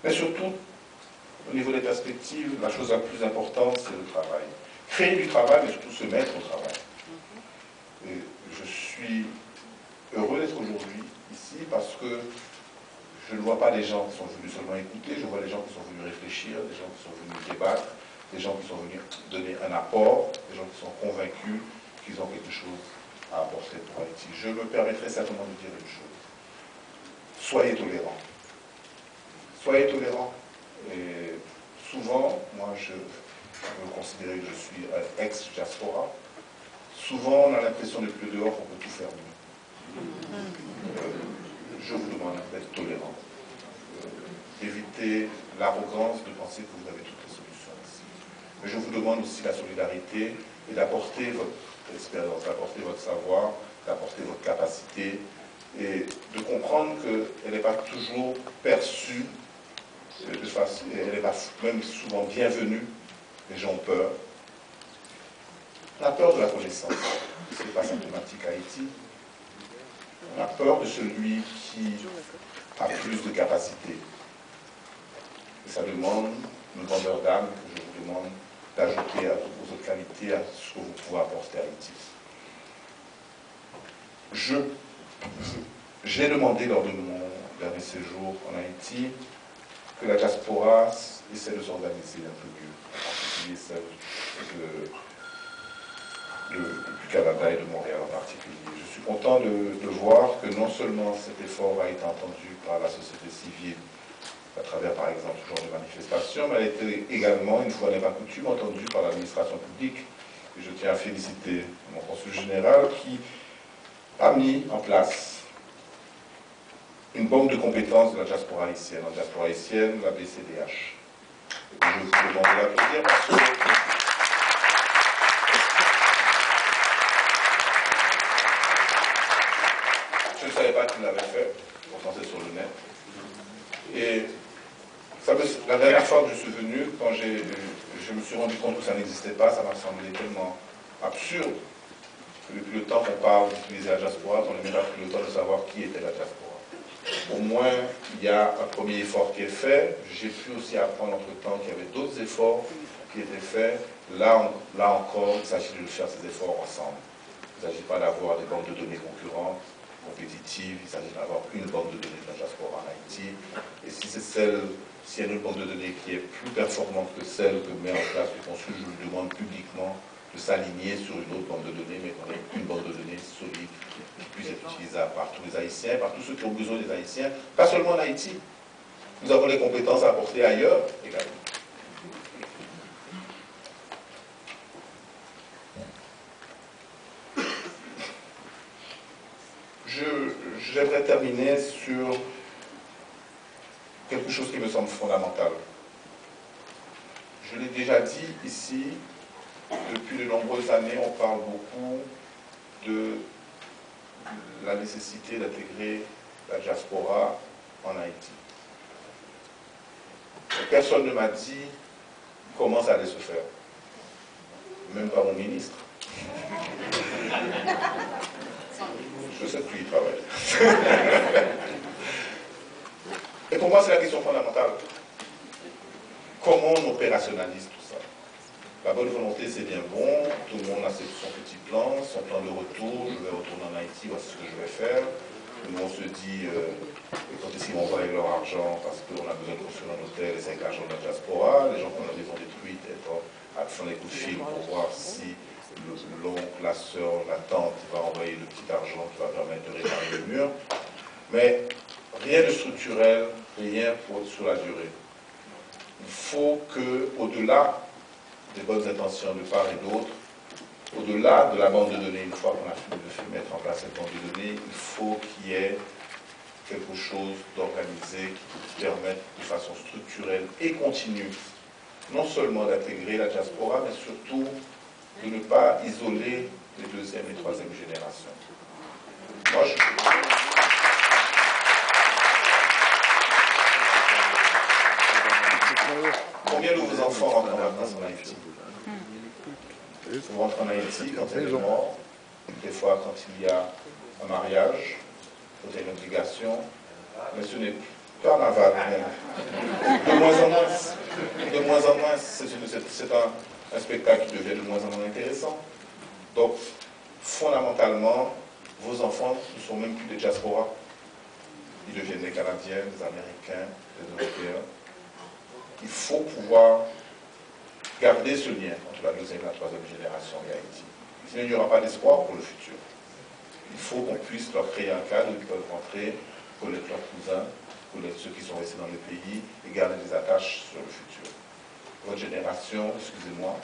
Mais surtout, au niveau des perspectives, la chose la plus importante, c'est le travail. Créer du travail, mais surtout se mettre au travail. Et je suis heureux d'être aujourd'hui ici parce que je ne vois pas des gens qui sont venus seulement écouter, je vois des gens qui sont venus réfléchir, des gens qui sont venus débattre, des gens qui sont venus donner un apport, des gens qui sont convaincus qu'ils ont quelque chose à apporter pour Haïti. Je me permettrai simplement de dire une chose. Soyez tolérants. Soyez tolérants. Et souvent, moi je me considère que je suis un ex-diaspora. Souvent, on a l'impression de plus dehors qu'on peut tout faire mieux. Je vous demande d'être tolérant. Évitez l'arrogance de penser que vous avez toutes les solutions ici. Mais je vous demande aussi la solidarité et d'apporter votre expérience, d'apporter votre savoir, d'apporter votre capacité et de comprendre qu'elle n'est pas toujours perçue de façon, elle n'est pas même souvent bienvenue. Les gens ont peur. On a peur de la connaissance. Ce n'est pas symptomatique à Haïti. On a peur de celui qui a plus de capacité. Et ça demande une grandeur d'âme que je vous demande d'ajouter aux autres qualités à ce que vous pouvez apporter à Haïti. J'ai demandé lors de mon dernier séjour en Haïti que la diaspora essaie de s'organiser un peu mieux, en particulier celle du Canada et de Montréal en particulier. Je suis content de voir que non seulement cet effort a été entendu par la société civile à travers, par exemple, ce genre de manifestation, mais elle a été également, une fois n'est pas coutume, entendue par l'administration publique. Et je tiens à féliciter mon consul général qui a mis en place une banque de compétences de la diaspora haïtienne. La diaspora haïtienne, la BCDH. Et je vous demande de l'applaudir parce que je ne savais pas qu'il l'avait fait, pourtant c'est sur le net. Et la dernière fois que je suis venu, quand je me suis rendu compte que ça n'existait pas, ça m'a semblé tellement absurde que depuis le temps qu'on parle d'utiliser la diaspora, on n'a même pas pris le temps de savoir qui était la diaspora. Au moins, il y a un premier effort qui est fait. J'ai pu aussi apprendre entre-temps qu'il y avait d'autres efforts qui étaient faits. Là encore, il s'agit de faire ces efforts ensemble. Il ne s'agit pas d'avoir des banques de données concurrentes, compétitives. Il s'agit d'avoir une banque de données de la diaspora en Haïti. Et si s'il y a une banque de données qui est plus performante que celle que met en place le consul, je lui demande publiquement de s'aligner sur une autre banque de données, mais qu'on ait une banque de données solide qui puisse être utilisable par tous les Haïtiens, par tous ceux qui ont besoin des Haïtiens, pas seulement en Haïti. Nous avons des compétences à apporter ailleurs également. J'aimerais terminer sur quelque chose qui me semble fondamental. Je l'ai déjà dit ici, depuis de nombreuses années, on parle beaucoup de la nécessité d'intégrer la diaspora en Haïti. Personne ne m'a dit comment ça allait se faire. Même pas mon ministre. Je sais plus, il travaille. Et pour moi, c'est la question fondamentale. Comment on opérationnalise tout ça? La bonne volonté, c'est bien bon. Tout le monde a son petit plan, son plan de retour. Je vais retourner en Haïti, voici ce que je vais faire. Tout le monde se dit, écoutez, si on va avec leur argent parce qu'on a besoin de construire un hôtel et c'est avec l'argent de la diaspora, les gens qui ont la maison détruite font des coups de fil pour voir si l'oncle, la soeur, la tante va envoyer le petit argent qui va permettre de réparer le mur. Mais rien de structurel, rien sur la durée. Il faut que, au-delà des bonnes intentions de part et d'autre, au-delà de la banque de données, une fois qu'on a fini de mettre en place cette banque de données, il faut qu'il y ait quelque chose d'organisé qui permette de façon structurelle et continue, non seulement d'intégrer la diaspora, mais surtout de ne pas isoler les deuxième et troisième générations. Moi, combien de vos enfants rentrent en vacances en Haïti? Vous rentrez en Haïti quand il y a des morts, des fois quand il y a un mariage, quand il y a une obligation, mais ce n'est pas carnaval même. c'est un spectacle qui devient de moins en moins intéressant. Donc, fondamentalement, vos enfants ne sont même plus des diasporas. Ils deviennent des Canadiens, des Américains, des Européens. Il faut pouvoir garder ce lien entre la deuxième et la troisième génération et Haïti. Sinon, il n'y aura pas d'espoir pour le futur. Il faut qu'on puisse leur créer un cadre où ils peuvent rentrer, connaître leurs cousins, connaître ceux qui sont restés dans le pays et garder des attaches sur le futur. Votre génération, excusez-moi,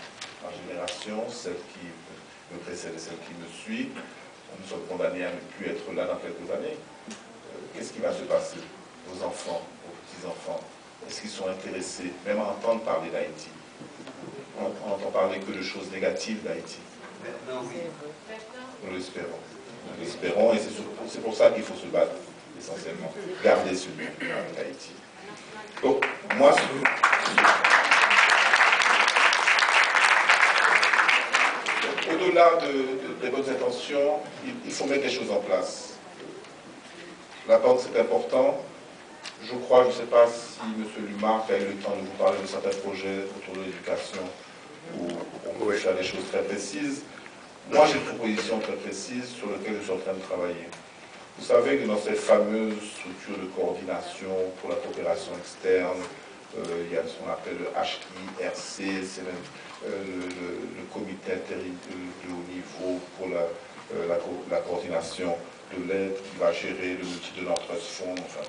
ma génération, celle qui me précède et celle qui me suit, nous sommes condamnés à ne plus être là dans quelques années. Qu'est-ce qui va se passer? Vos enfants, vos petits-enfants, est-ce qu'ils sont intéressés, même à entendre parler d'Haïti? On n'entend parler que de choses négatives d'Haïti. Nous l'espérons. Nous l'espérons et c'est pour ça qu'il faut se battre, essentiellement. Garder ce lien avec Haïti. Donc, moi, au-delà des bonnes intentions, il faut mettre des choses en place. La banque, c'est important. Je crois, je ne sais pas si M. Lumarc a eu le temps de vous parler de certains projets autour de l'éducation où on peut faire des choses très précises. Moi, j'ai une proposition très précise sur laquelle je suis en train de travailler. Vous savez que dans ces fameuses structures de coordination pour la coopération externe, il y a ce qu'on appelle le HIRC, c'est même le comité de haut niveau pour la coordination de l'aide qui va gérer le multi-donor trust fund, enfin,